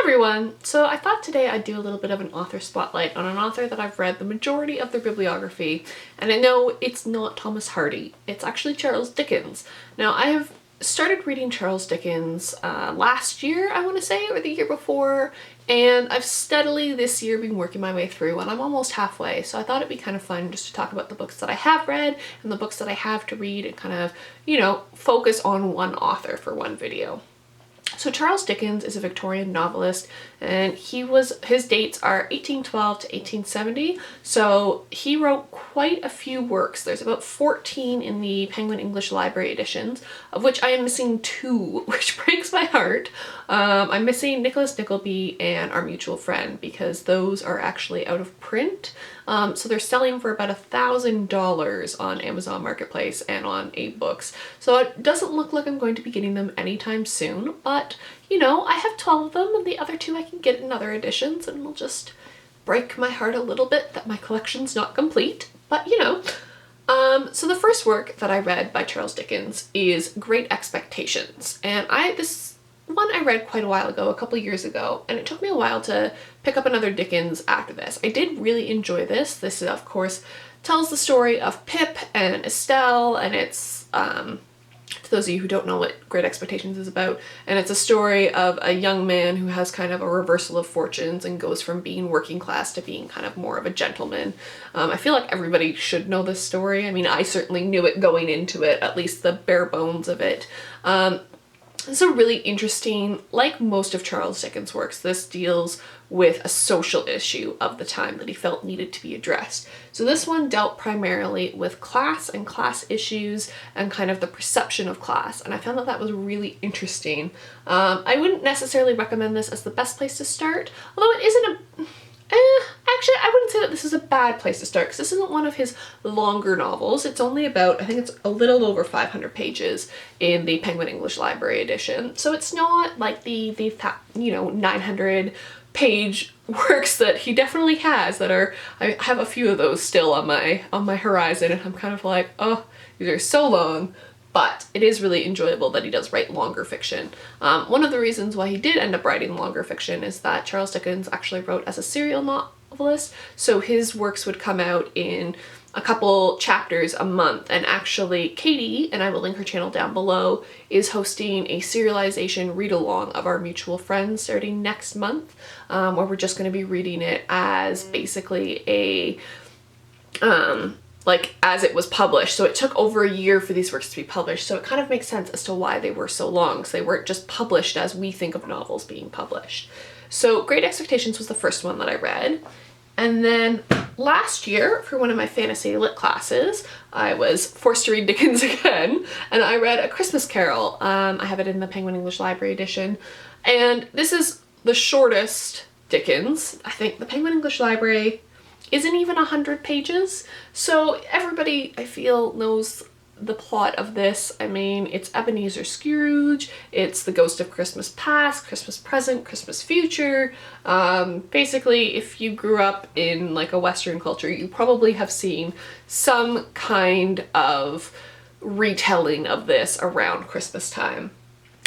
Everyone! So I thought today I'd do a little bit of an author spotlight on an author that I've read the majority of their bibliography, and I know it's not Thomas Hardy, it's actually Charles Dickens. Now I have started reading Charles Dickens last year, I want to say, or the year before, and I've steadily this year been working my way through and I'm almost halfway, so I thought it'd be kind of fun just to talk about the books that I have read and the books that I have to read and kind of, you know, focus on one author for one video. So Charles Dickens is a Victorian novelist, and his dates are 1812 to 1870, so he wrote quite a few works. There's about 14 in the Penguin English Library editions, of which I am missing 2, which breaks my heart. I'm missing Nicholas Nickleby and Our Mutual Friend because those are actually out of print. So they're selling for about $1,000 on Amazon Marketplace and on 8books. So it doesn't look like I'm going to be getting them anytime soon, but you know, I have 12 of them and the other 2 I can get in other editions, and it'll just break my heart a little bit that my collection's not complete, but you know. So the first work that I read by Charles Dickens is Great Expectations, and this one I read quite a while ago, a couple years ago, and it took me a while to pick up another Dickens after this. I did really enjoy this. This, of course, tells the story of Pip and Estelle, and it's, to those of you who don't know what Great Expectations is about, and it's a story of a young man who has kind of a reversal of fortunes and goes from being working class to being kind of more of a gentleman. I feel like everybody should know this story. I mean, I certainly knew it going into it, at least the bare bones of it. It's a really interesting, like most of Charles Dickens' works, this deals with a social issue of the time that he felt needed to be addressed. So this one dealt primarily with class and class issues and kind of the perception of class, and I found that that was really interesting. I wouldn't necessarily recommend this as the best place to start, although it isn't actually, I wouldn't say that this is a bad place to start, because this isn't one of his longer novels. It's only about, I think it's a little over 500 pages in the Penguin English Library edition. So it's not like the 900 page works that he definitely has that are, I have a few of those still on my horizon, and I'm kind of like, oh, these are so long. But it is really enjoyable that he does write longer fiction. One of the reasons why he did end up writing longer fiction is that Charles Dickens actually wrote as a serial novelist, so his works would come out in a couple chapters a month, and actually Katie, and I will link her channel down below, is hosting a serialization read-along of Our Mutual Friend starting next month, where we're just going to be reading it as basically a like as it was published. So it took over a year for these works to be published, so it kind of makes sense as to why they were so long, because they weren't just published as we think of novels being published. So Great Expectations was the first one that I read, and then last year for one of my fantasy lit classes I was forced to read Dickens again, and I read A Christmas Carol. I have it in the Penguin English Library edition, and this is the shortest Dickens. I think the Penguin English Library isn't even 100 pages, so everybody, I feel, knows the plot of this. I mean, it's Ebenezer Scrooge, it's the ghost of Christmas past, Christmas present, Christmas future. Basically, if you grew up in like a Western culture, you probably have seen some kind of retelling of this around Christmas time.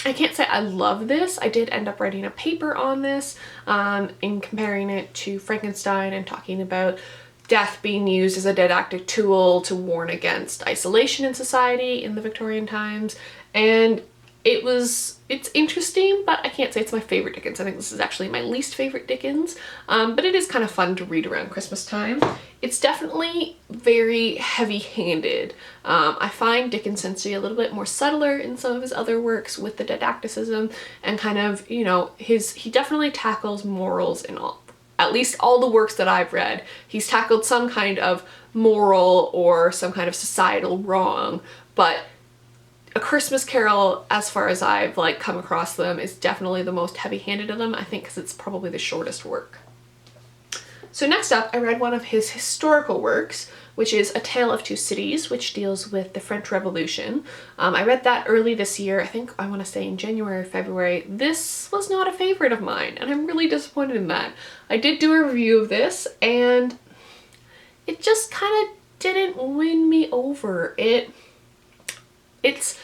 I can't say I love this. I did end up writing a paper on this in comparing it to Frankenstein and talking about death being used as a didactic tool to warn against isolation in society in the Victorian times, and it's interesting, but I can't say it's my favorite Dickens. I think this is actually my least favorite Dickens, but it is kind of fun to read around Christmas time. It's definitely very heavy-handed. I find Dickens tends to be a little bit more subtler in some of his other works with the didacticism and kind of, you know, he definitely tackles morals in at least all the works that I've read. He's tackled some kind of moral or some kind of societal wrong, but A Christmas Carol, as far as I've like come across them, is definitely the most heavy-handed of them, I think, because it's probably the shortest work. So next up, I read one of his historical works, which is A Tale of Two Cities, which deals with the French Revolution. I read that early this year, I think I want to say in January or February. This was not a favorite of mine, and I'm really disappointed in that. I did do a review of this, and it just kind of didn't win me over. It's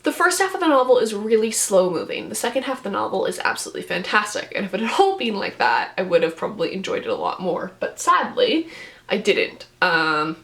The first half of the novel is really slow moving. The second half of the novel is absolutely fantastic. And if it had all been like that, I would have probably enjoyed it a lot more. But sadly, I didn't. And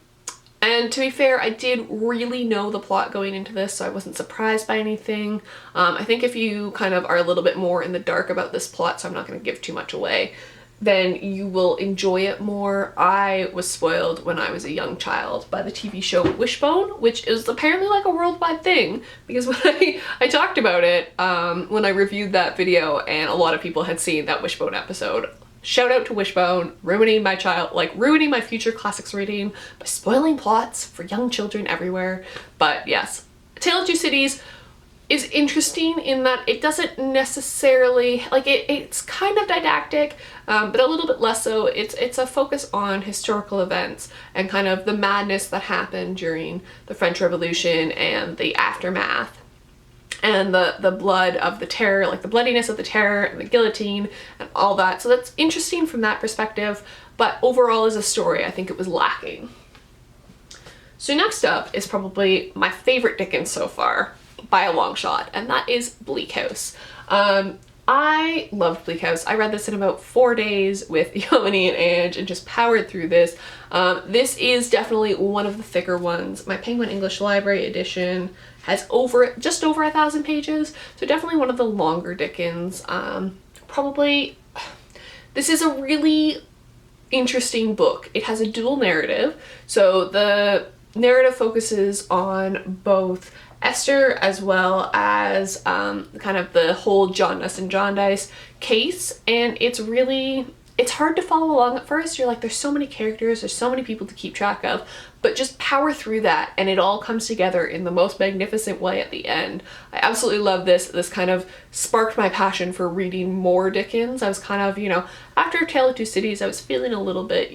to be fair, I did really know the plot going into this, so I wasn't surprised by anything. I think if you kind of are a little bit more in the dark about this plot, so I'm not going to give too much away, then you will enjoy it more. I was spoiled when I was a young child by the TV show Wishbone, which is apparently like a worldwide thing, because when I talked about it when I reviewed that video, and a lot of people had seen that Wishbone episode. Shout out to Wishbone, ruining my future classics reading by spoiling plots for young children everywhere. But yes, Tale of Two Cities is interesting in that it doesn't necessarily, like it's kind of didactic, but a little bit less so. It's a focus on historical events and kind of the madness that happened during the French Revolution and the aftermath. And the blood of the terror, like the bloodiness of the terror and the guillotine and all that. So that's interesting from that perspective, but overall as a story, I think it was lacking. So next up is probably my favorite Dickens so far, by a long shot, and that is Bleak House. I loved Bleak House. I read this in about 4 days with Yomini and Ange and just powered through this. This is definitely one of the thicker ones. My Penguin English Library edition has just over 1,000 pages, so definitely one of the longer Dickens. Probably, this is a really interesting book. It has a dual narrative, so the narrative focuses on both Esther as well as kind of the whole John and Jarndyce case, and it's hard to follow along at first. You're like, there's so many characters, there's so many people to keep track of, but just power through that and it all comes together in the most magnificent way at the end. I absolutely love this. This kind of sparked my passion for reading more Dickens. I was kind of, after Tale of Two Cities, I was feeling a little bit,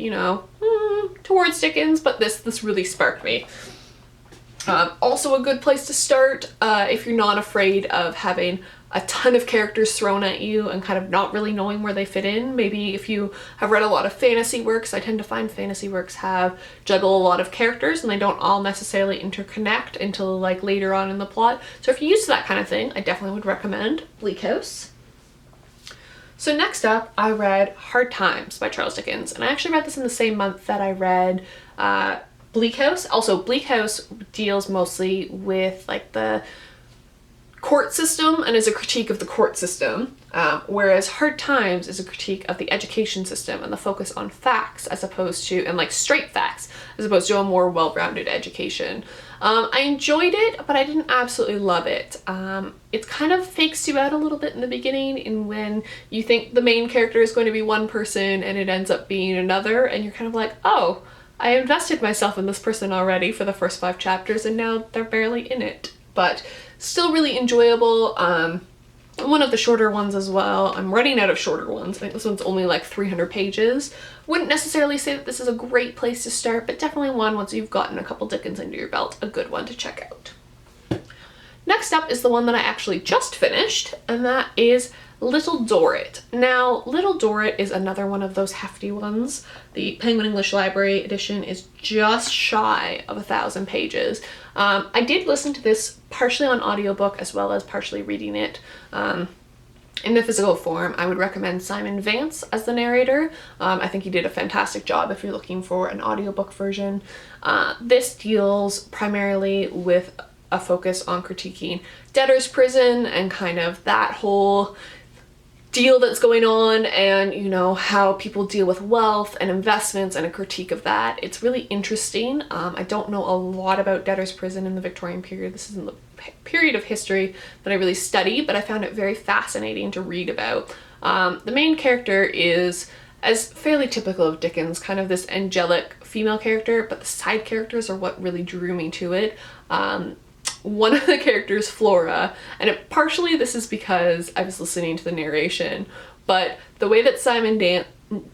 towards Dickens, but this really sparked me. Also a good place to start if you're not afraid of having a ton of characters thrown at you and kind of not really knowing where they fit in. Maybe if you have read a lot of fantasy works, I tend to find fantasy works juggle a lot of characters and they don't all necessarily interconnect until like later on in the plot. So if you're used to that kind of thing, I definitely would recommend Bleak House. So next up, I read Hard Times by Charles Dickens, and I actually read this in the same month that I read Bleak House. Also, Bleak House deals mostly with like the court system and is a critique of the court system, whereas Hard Times is a critique of the education system and the focus on facts as opposed to, and like straight facts, as opposed to a more well-rounded education. I enjoyed it, but I didn't absolutely love it. It kind of fakes you out a little bit in the beginning, and when you think the main character is going to be one person and it ends up being another, and you're kind of like, oh, I invested myself in this person already for the first 5 chapters and now they're barely in it. But still really enjoyable. One of the shorter ones as well. I'm running out of shorter ones. I think this one's only like 300 pages. Wouldn't necessarily say that this is a great place to start, but definitely one, once you've gotten a couple Dickens under your belt, a good one to check out. Next up is the one that I actually just finished, and that is Little Dorrit. Now, Little Dorrit is another one of those hefty ones. The Penguin English Library edition is just shy of 1,000 pages. I did listen to this partially on audiobook as well as partially reading it in the physical form. I would recommend Simon Vance as the narrator. I think he did a fantastic job if you're looking for an audiobook version. This deals primarily with a focus on critiquing debtor's prison and kind of that whole deal that's going on, and how people deal with wealth and investments and a critique of that. It's really interesting. I don't know a lot about debtor's prison in the Victorian period. This isn't the period of history that I really study, but I found it very fascinating to read about. The main character is, as fairly typical of Dickens, kind of this angelic female character, but the side characters are what really drew me to it. One of the characters, Flora, and partially this is because I was listening to the narration, but the way that Simon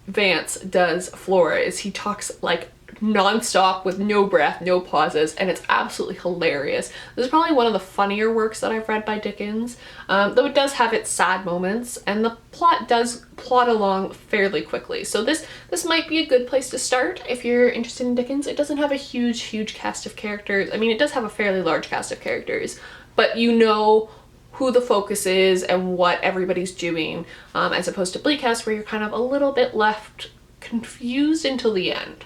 Vance does Flora is he talks like non-stop with no breath, no pauses, and it's absolutely hilarious. This is probably one of the funnier works that I've read by Dickens, though it does have its sad moments, and the plot does plot along fairly quickly. So this might be a good place to start if you're interested in Dickens. It doesn't have a huge cast of characters. I mean, it does have a fairly large cast of characters, but you know who the focus is and what everybody's doing, as opposed to Bleak House where you're kind of a little bit left confused until the end.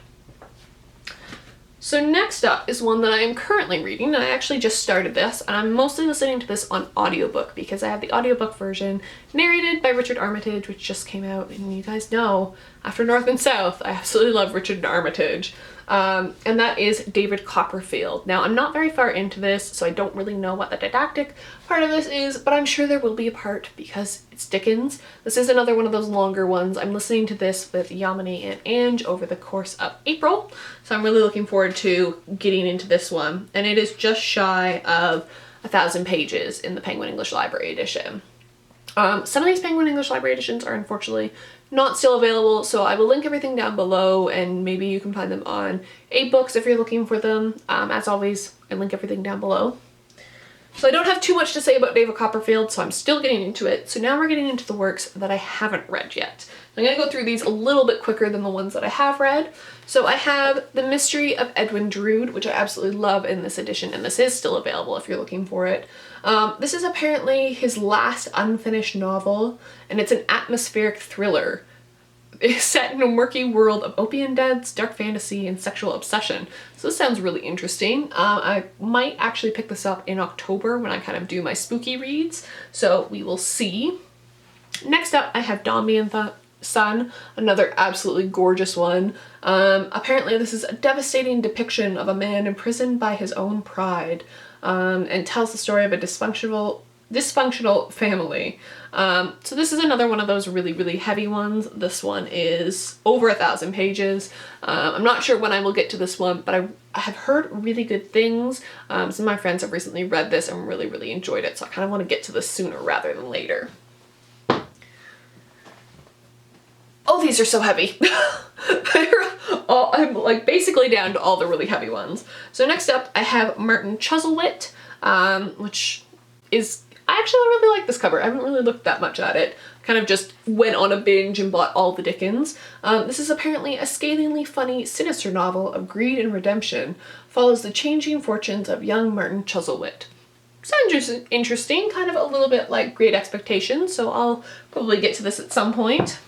So next up is one that I am currently reading, and I actually just started this, and I'm mostly listening to this on audiobook because I have the audiobook version narrated by Richard Armitage, which just came out, and you guys know, after North and South, I absolutely love Richard Armitage. And that is David Copperfield. Now, I'm not very far into this, so I don't really know what the didactic part of this is, but I'm sure there will be a part because it's Dickens. This is another one of those longer ones. I'm listening to this with Yamini and Ange over the course of April, so I'm really looking forward to getting into this one. And it is just shy of 1,000 pages in the Penguin English Library edition. Some of these Penguin English Library editions are unfortunately not still available, so I will link everything down below, and maybe you can find them on AbeBooks if you're looking for them. As always, I link everything down below. So I don't have too much to say about David Copperfield, so I'm still getting into it. So now we're getting into the works that I haven't read yet. I'm going to go through these a little bit quicker than the ones that I have read. So I have The Mystery of Edwin Drood, which I absolutely love in this edition, and this is still available if you're looking for it. This is apparently his last unfinished novel, and it's an atmospheric thriller. It's set in a murky world of opium dens, dark fantasy, and sexual obsession. So this sounds really interesting. I might actually pick this up in October when I kind of do my spooky reads, so we will see. Next up, I have Dombey and Son, another absolutely gorgeous one. Apparently this is a devastating depiction of a man imprisoned by his own pride, and tells the story of a dysfunctional family. So this is another one of those really, really heavy ones. This one is over 1,000 pages. I'm not sure when I will get to this one, but I have heard really good things. Some of my friends have recently read this and really, really enjoyed it, so I kind of want to get to this sooner rather than later. Oh, these are so heavy. I'm like basically down to all the really heavy ones. So next up I have Martin Chuzzlewit, which is, I actually really like this cover. I haven't really looked that much at it. Kind of just went on a binge and bought all the Dickens. This is apparently a scathingly funny, sinister novel of greed and redemption. Follows the changing fortunes of young Martin Chuzzlewit. Sounds interesting, kind of a little bit like Great Expectations, so I'll probably get to this at some point.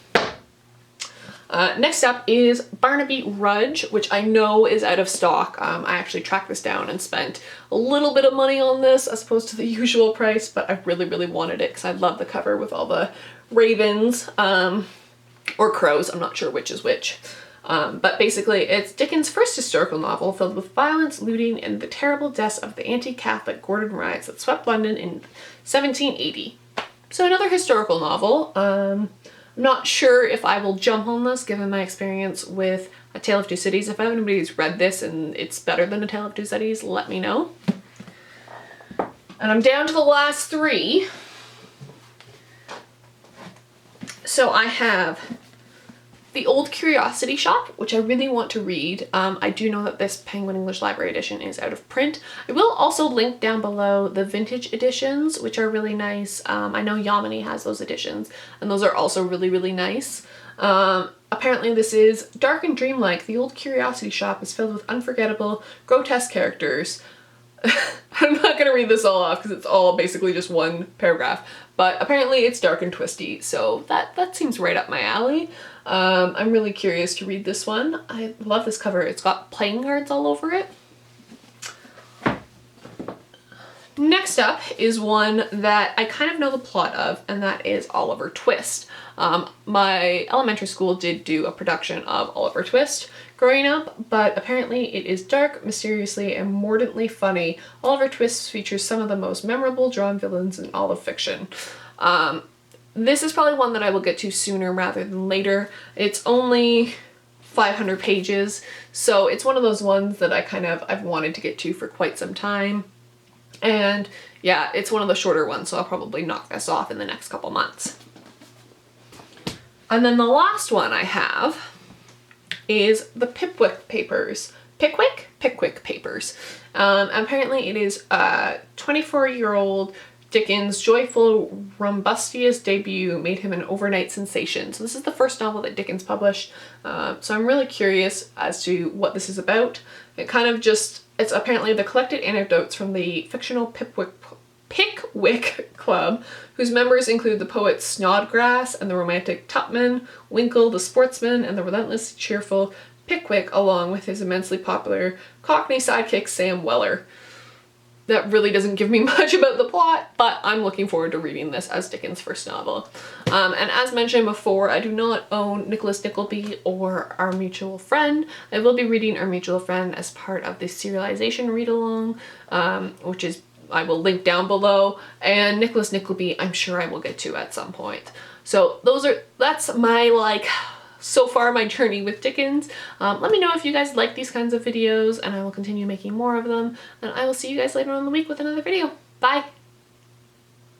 Next up is Barnaby Rudge, which I know is out of stock. I actually tracked this down and spent a little bit of money on this as opposed to the usual price, but I really, really wanted it because I love the cover with all the ravens, or crows, I'm not sure which is which. But basically it's Dickens' first historical novel filled with violence, looting, and the terrible deaths of the anti-Catholic Gordon riots that swept London in 1780. So another historical novel. I'm not sure if I will jump on this given my experience with A Tale of Two Cities. If anybody's read this and it's better than A Tale of Two Cities, let me know. And I'm down to the last three. So I have The Old Curiosity Shop, which I really want to read. I do know that this Penguin English Library edition is out of print. I will also link down below the vintage editions, which are really nice. I know Yamini has those editions, and those are also really, really nice. Apparently this is dark and dreamlike. The Old Curiosity Shop is filled with unforgettable, grotesque characters. I'm not gonna read this all off because it's all basically just one paragraph, but apparently it's dark and twisty, so that seems right up my alley. I'm really curious to read this one. I love this cover. It's got playing cards all over it. Next up is one that I kind of know the plot of, and that is Oliver Twist. My elementary school did do a production of Oliver Twist growing up, but apparently it is dark, mysteriously, and mordantly funny. Oliver Twist features some of the most memorable drawn villains in all of fiction. This is probably one that I will get to sooner rather than later. It's only 500 pages, so it's one of those ones that I've wanted to get to for quite some time. And yeah, it's one of the shorter ones, so I'll probably knock this off in the next couple months. And then the last one I have is the Pickwick Papers. Pickwick Papers. Apparently it is a 24-year-old Dickens' joyful, rumbustious debut made him an overnight sensation. So this is the first novel that Dickens published, so I'm really curious as to what this is about. It's apparently the collected anecdotes from the fictional Pickwick Club, whose members include the poet Snodgrass and the romantic Tupman, Winkle the sportsman, and the relentlessly cheerful Pickwick, along with his immensely popular Cockney sidekick Sam Weller. That really doesn't give me much about the plot, but I'm looking forward to reading this as Dickens' first novel. And as mentioned before, I do not own Nicholas Nickleby or Our Mutual Friend. I will be reading Our Mutual Friend as part of the serialization read-along, which is I will link down below, and Nicholas Nickleby I'm sure I will get to at some point. So that's my so far my journey with Dickens. Let me know if you guys like these kinds of videos, and I will continue making more of them, and I will see you guys later on in the week with another video. Bye!